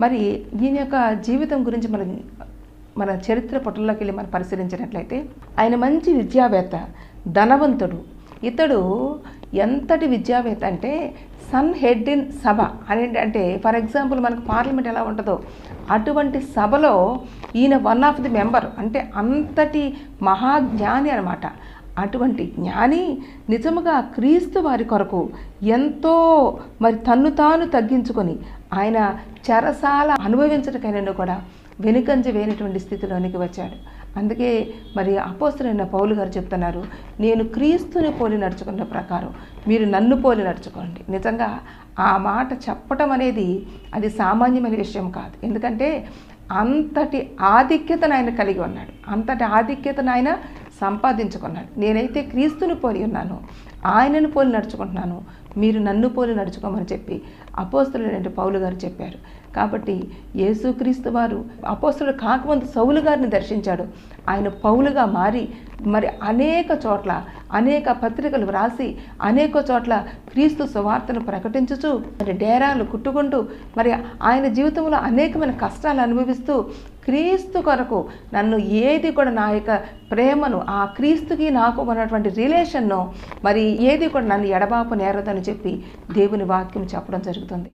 మరి ఈయన యొక్క జీవితం గురించి మన చరిత్ర పుటల్లోకి వెళ్ళి మనం పరిశీలించినట్లయితే ఆయన మంచి విద్యావేత్త, ధనవంతుడు. ఇతడు ఎంతటి విద్యావేత్త అంటే సన్ హెడ్ ఇన్ సభ అంటే ఫర్ ఎగ్జాంపుల్ మనకు పార్లమెంట్ ఎలా ఉంటుందో అటువంటి సభలో ఈయన వన్ ఆఫ్ ది మెంబర్, అంటే అంతటి మహాజ్ఞాని అనమాట. అటువంటి జ్ఞాని నిజముగా క్రీస్తు వారి కొరకు ఎంతో మరి తన్ను తాను తగ్గించుకొని ఆయన చెరసాల అనుభవించడానికైనా కూడా వెనుకంజ వేయనటువంటి స్థితిలోనికి వచ్చాడు. అందుకే మరి అపోస్తలుడైన పౌలు గారు చెప్తున్నారు, నేను క్రీస్తుని పోలి నడుచుకున్న ప్రకారం మీరు నన్ను పోలి నడుచుకోండి. నిజంగా ఆ మాట చెప్పటం అనేది అది సామాన్యమైన విషయం కాదు. ఎందుకంటే అంతటి ఆధిక్యతను ఆయన కలిగి ఉన్నాడు, అంతటి ఆధిక్యతను ఆయన సంపాదించుకున్నాడు. నేనైతే క్రీస్తుని పోలి ఉన్నాను, ఆయనను పోలి నడుచుకుంటున్నాను, మీరు నన్ను పోలి నడుచుకోమని చెప్పి అపోస్తలుడైన పౌలు గారు చెప్పారు. కాబట్టి యేసుక్రీస్తు వారు అపోస్తలుడు కాకముందు సౌలు గారిని దర్శించాడు. ఆయన పౌలుగా మారి మరి అనేక చోట్ల అనేక పత్రికలు వ్రాసి అనేక చోట్ల క్రీస్తు సువార్తను ప్రకటించుచు మరి డేరాలు కుట్టుకుంటూ మరి ఆయన జీవితంలో అనేకమైన కష్టాలు అనుభవిస్తూ క్రీస్తు కొరకు నన్ను ఏది కూడా నా యొక్క ప్రేమను ఆ క్రీస్తుకి నాకు ఉన్నటువంటి రిలేషన్ను మరి ఏది కూడా నన్ను ఎడబాపు నేరదని చెప్పి దేవుని వాక్యం చెప్పడం జరుగుతుంది.